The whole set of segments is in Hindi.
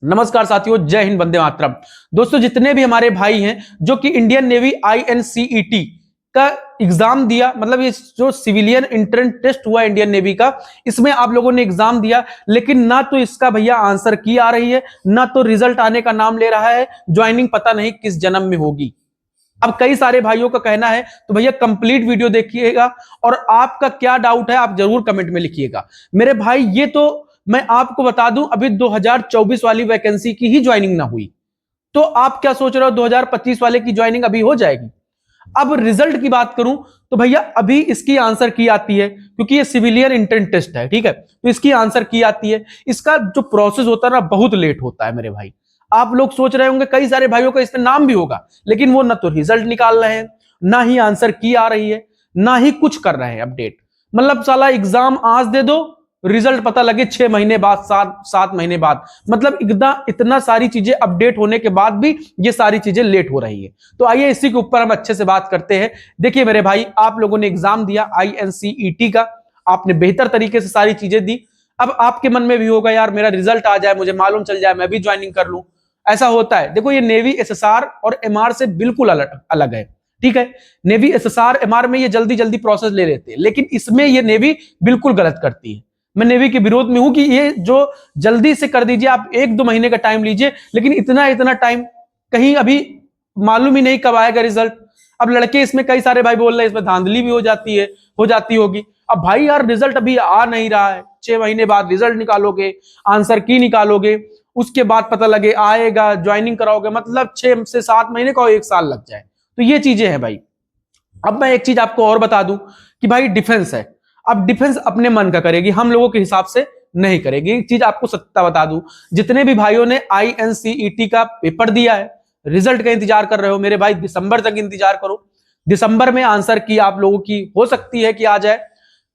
नमस्कार साथियों, जय हिंद, वंदे मातरम। दोस्तों, जितने भी हमारे भाई हैं जो कि इंडियन नेवी INCET का एग्जाम दिया, मतलब ये जो सिविलियन एंट्रेंस टेस्ट हुआ इंडियन नेवी का, इसमें आप लोगों ने एग्जाम दिया, लेकिन ना तो इसका भैया आंसर की आ रही है, ना तो रिजल्ट आने का नाम ले रहा है। ज्वाइनिंग पता नहीं किस जन्म में होगी। अब कई सारे भाइयों का कहना है तो भैया कंप्लीट वीडियो देखिएगा और आपका क्या डाउट है आप जरूर कमेंट में लिखिएगा। मेरे भाई, ये तो मैं आपको बता दूं, अभी 2024 वाली वैकेंसी की ही ज्वाइनिंग ना हुई, तो आप क्या सोच रहे हो 2025 वाले की ज्वाइनिंग अभी हो जाएगी। अब रिजल्ट की बात करूं तो भैया अभी इसकी आंसर की आती है, क्योंकि ये सिविलियन एंट्रेंस टेस्ट है, ठीक है, तो इसकी आंसर की आती है। इसका जो प्रोसेस होता है ना, बहुत लेट होता है मेरे भाई। आप लोग सोच रहे होंगे कई सारे भाइयों का इसमें नाम भी होगा, लेकिन वो ना तो रिजल्ट निकाल रहे हैं, ना ही आंसर की आ रही है, ना ही कुछ कर रहे हैं अपडेट। मतलब साला एग्जाम आज दे दो, रिजल्ट पता लगे 6 महीने बाद, 7 महीने बाद। मतलब इतना सारी चीजें अपडेट होने के बाद भी ये सारी चीजें लेट हो रही है। तो आइए इसी के ऊपर हम अच्छे से बात करते हैं। देखिए मेरे भाई, आप लोगों ने एग्जाम दिया INCET का, आपने बेहतर तरीके से सारी चीजें दी। अब आपके मन में भी होगा यार मेरा रिजल्ट आ जाए, मुझे मालूम चल जाए, मैं भी ज्वाइनिंग कर लूं। ऐसा होता है। देखो, ये नेवी SSR और MR से बिल्कुल अलग है, ठीक है। नेवी SSR MR में ये जल्दी जल्दी प्रोसेस ले लेते हैं, लेकिन इसमें ये नेवी बिल्कुल गलत करती है। मैं नेवी के विरोध में हूं कि ये जो जल्दी से कर दीजिए, आप 1-2 महीने का टाइम लीजिए, लेकिन इतना टाइम कहीं अभी मालूम ही नहीं कब आएगा रिजल्ट। अब लड़के इसमें कई सारे भाई बोल रहे हैं इसमें धांधली भी हो जाती होगी। अब भाई यार, रिजल्ट अभी आ नहीं रहा है, 6 महीने बाद रिजल्ट निकालोगे, आंसर की निकालोगे, उसके बाद पता लगे आएगा, ज्वाइनिंग कराओगे, मतलब 6 से 7 महीने का 1 साल लग जाए। तो ये चीजें हैं भाई। अब मैं एक चीज आपको और बता दूं कि भाई डिफेंस है। अब डिफेंस अपने मन का करेगी, हम लोगों के हिसाब से नहीं करेगी। एक चीज आपको सत्ता बता दूं, जितने भी भाइयों ने INCET का पेपर दिया है, रिजल्ट का इंतजार कर रहे हो, मेरे भाई दिसंबर तक इंतजार करो। दिसंबर में आंसर की आप लोगों की हो सकती है कि आ जाए,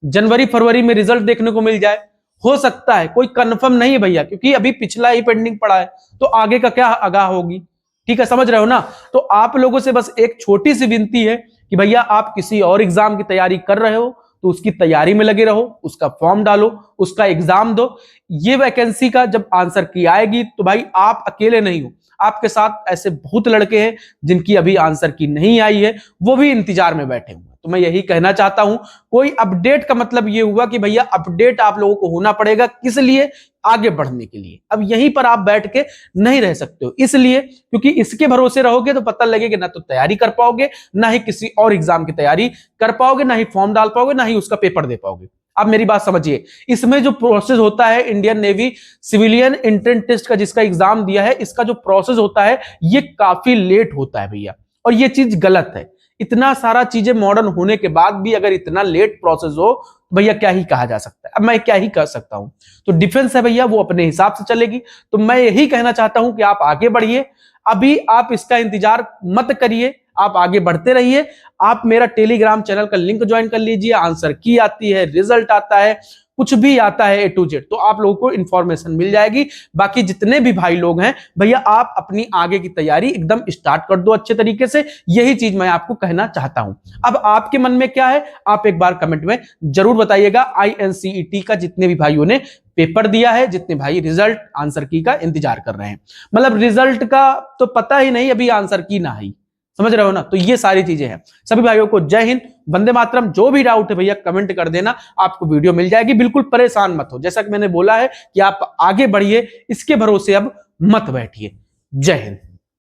जनवरी फरवरी में रिजल्ट देखने को मिल जाए, हो सकता है, कोई कंफर्म नहीं है भैया, क्योंकि अभी पिछला ही पेंडिंग पड़ा है, तो आगे का क्या आगाह होगी। ठीक है, समझ रहे हो ना। तो आप लोगों से बस एक छोटी सी विनती है कि भैया आप किसी और एग्जाम की तैयारी कर रहे हो तो उसकी तैयारी में लगे रहो, उसका फॉर्म डालो, उसका एग्जाम दो। ये वैकेंसी का जब आंसर की आएगी तो भाई आप अकेले नहीं हो, आपके साथ ऐसे बहुत लड़के हैं जिनकी अभी आंसर की नहीं आई है, वो भी इंतजार में बैठे हुए। तो मैं यही कहना चाहता हूं, कोई अपडेट का मतलब ये हुआ कि भैया अपडेट आप लोगों को होना पड़ेगा, किस लिए, आगे बढ़ने के लिए। अब यहीं पर आप बैठ के नहीं रह सकते हो, इसलिए क्योंकि इसके भरोसे रहोगे तो पता लगेगा ना तो तैयारी कर पाओगे, ना ही किसी और एग्जाम की तैयारी कर पाओगे, ना ही फॉर्म डाल पाओगे, ना ही उसका पेपर दे पाओगे। अब मेरी बात समझिए, इसमें जो प्रोसेस होता है Indian navy civilian entrance test का, जिसका एग्जाम दिया है, इसका जो प्रोसेस होता है ये काफी लेट होता है भैया, और ये चीज गलत है। इतना सारा चीजें मॉडर्न होने के बाद भी अगर इतना लेट प्रोसेस हो तो भैया क्या ही कहा जा सकता है। अब मैं क्या ही कर सकता हूं। तो डिफेंस है भैया, वो अपने हिसाब से चलेगी। तो मैं यही कहना चाहता हूं कि आप आगे बढ़िए, अभी आप इसका इंतजार मत करिए, आप आगे बढ़ते रहिए। आप मेरा टेलीग्राम चैनल का लिंक ज्वाइन कर लीजिए, आंसर की आती है, रिजल्ट आता है, कुछ भी आता है A to Z, तो आप लोगों को इंफॉर्मेशन मिल जाएगी। बाकी जितने भी भाई लोग हैं भैया, आप अपनी आगे की तैयारी एकदम स्टार्ट कर दो अच्छे तरीके से। यही चीज मैं आपको कहना चाहता हूं। अब आपके मन में क्या है, आप एक बार कमेंट में जरूर बताइएगा। INCET का जितने भी भाइयों ने पेपर दिया है, जितने भाई रिजल्ट आंसर की का इंतजार कर रहे हैं, मतलब रिजल्ट का तो पता ही नहीं अभी आंसर की ना आई, समझ रहे हो ना। तो ये सारी चीजें हैं। सभी भाइयों को जय हिंद, वंदे मातरम। जो भी डाउट है भैया कमेंट कर देना, आपको वीडियो मिल जाएगी। बिल्कुल परेशान मत हो, जैसा कि मैंने बोला है कि आप आगे बढ़िए, इसके भरोसे अब मत बैठिए। जय हिंद।